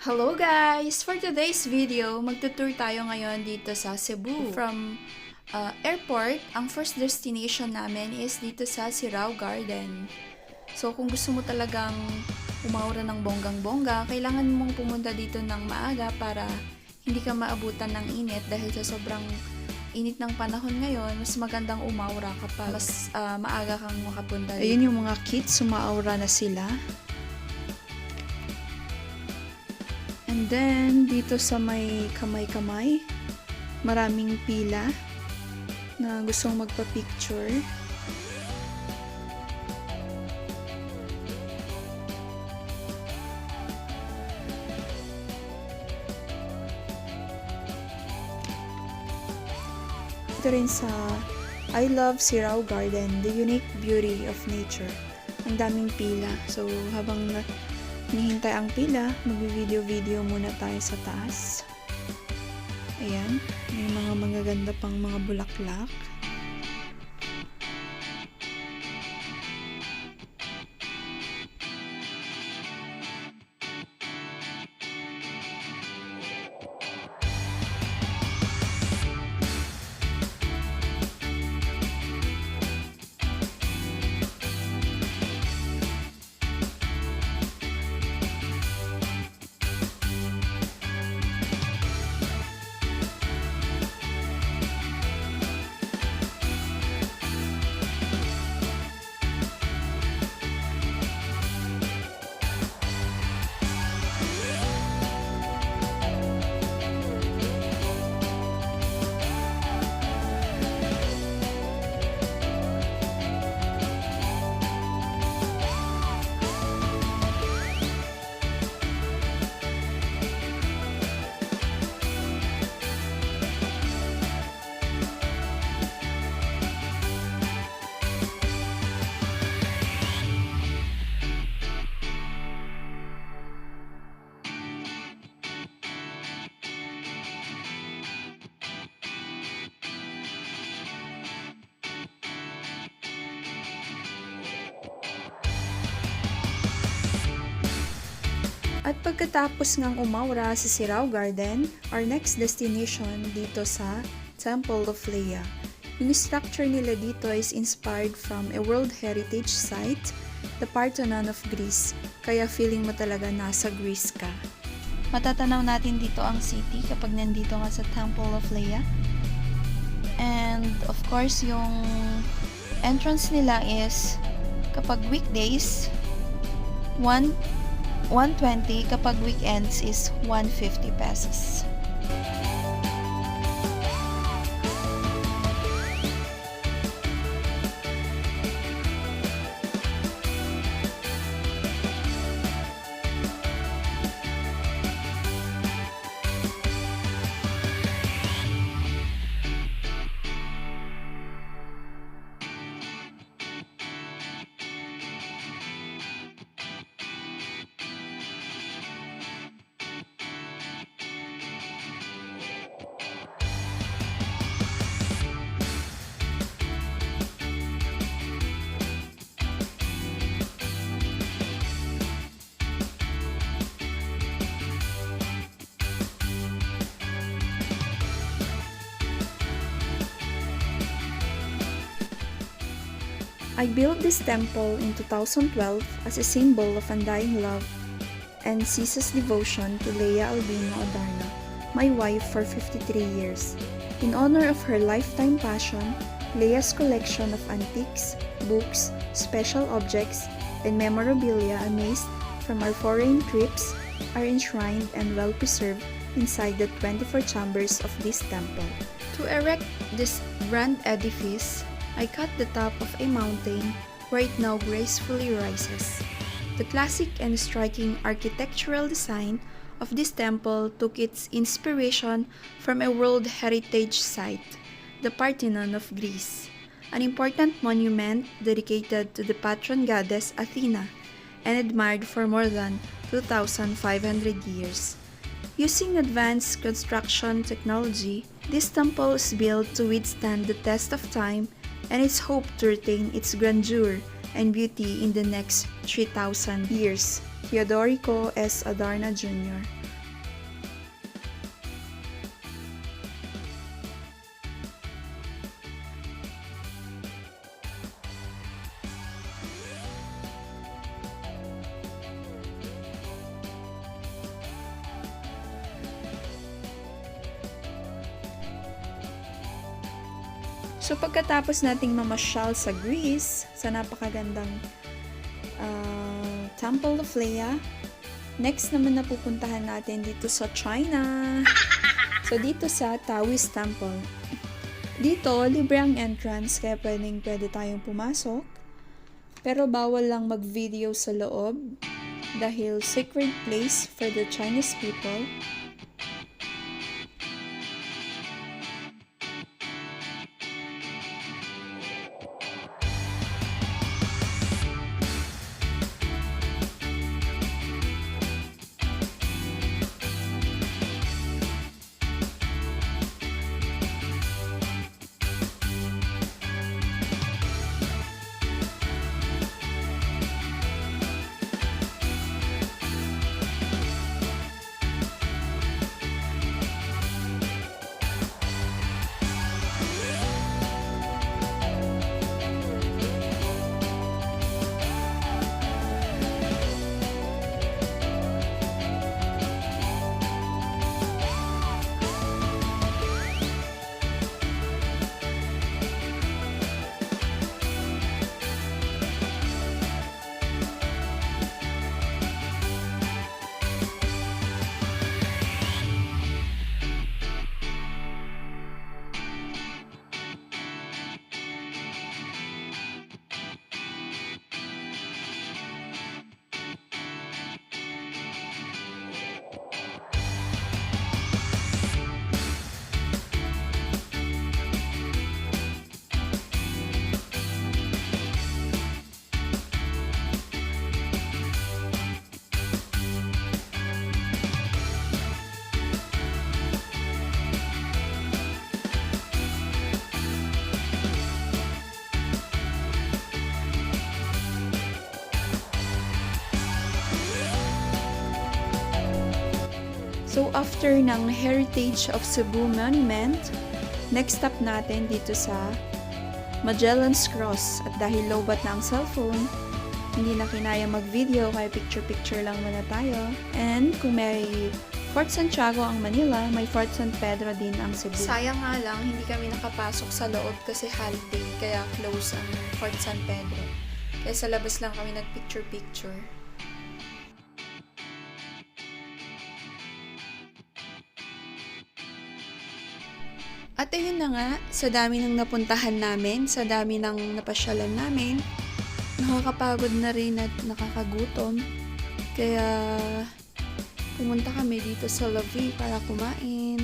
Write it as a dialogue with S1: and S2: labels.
S1: Hello guys! For today's video, magtutour tayo ngayon dito sa Cebu. From airport, ang first destination namin is dito sa Sirao Garden. So kung gusto mo talagang umaura ng bonggang-bongga, kailangan mong pumunta dito ng maaga para hindi ka maabutan ng init dahil sa sobrang init ng panahon ngayon, mas magandang umaura kapag mas maaga kang makapunta dito. Ayun yung mga kids, umaura na sila. And then, dito sa may kamay-kamay, maraming pila na gustong magpa-picture. Ito rin sa I Love Sirao Garden, the unique beauty of nature. Ang daming pila. So, habang hinihintay ang pila, mag-video-video muna tayo sa taas. Ayan, may mga magaganda pang mga bulaklak. At pagkatapos ngang umaura sa Sirao Garden, our next destination dito sa Temple of Leia. Yung structure nila dito is inspired from a World Heritage Site, the Parthenon of Greece. Kaya feeling mo talaga nasa Greece ka. Matatanaw natin dito ang city kapag nandito nga sa Temple of Leia. And of course, yung entrance nila is kapag weekdays, 120, kapag weekends is 150 pesos. I built this temple in 2012 as a symbol of undying love and ceaseless devotion to Leia Albino Adarna, my wife for 53 years. In honor of her lifetime passion, Leia's collection of antiques, books, special objects, and memorabilia amassed from our foreign trips are enshrined and well preserved inside the 24 chambers of this temple. To erect this grand edifice, I cut the top of a mountain where it now gracefully rises. The classic and striking architectural design of this temple took its inspiration from a World Heritage Site, the Parthenon of Greece, an important monument dedicated to the patron goddess Athena and admired for more than 2,500 years. Using advanced construction technology, this temple is built to withstand the test of time and it's hoped to retain its grandeur and beauty in the next 3,000 years. Teodorico S. Adarna Jr. So pagkatapos nating mamasyal sa Greece, sa napakagandang Temple of Leia, next naman na pupuntahan natin dito sa China. So dito sa Taoist Temple. Dito, libre ang entrance kaya pwede tayong pumasok. Pero bawal lang mag-video sa loob dahil sacred place for the Chinese people. So after ng Heritage of Cebu Monument, next stop natin dito sa Magellan's Cross. At dahil lowbat na ang cellphone, hindi na kinaya mag-video kaya picture-picture lang muna tayo. And kung may Fort Santiago ang Manila, may Fort San Pedro din ang Cebu. Sayang nga lang, hindi kami nakapasok sa loob kasi holiday, kaya close ang Fort San Pedro. Kaya sa labas lang kami nag-picture-picture. At ayun na nga, sa dami ng napuntahan namin, sa dami ng napasyalan namin, nakakapagod na rin at nakakagutom. Kaya pumunta kami dito sa Lavie para kumain.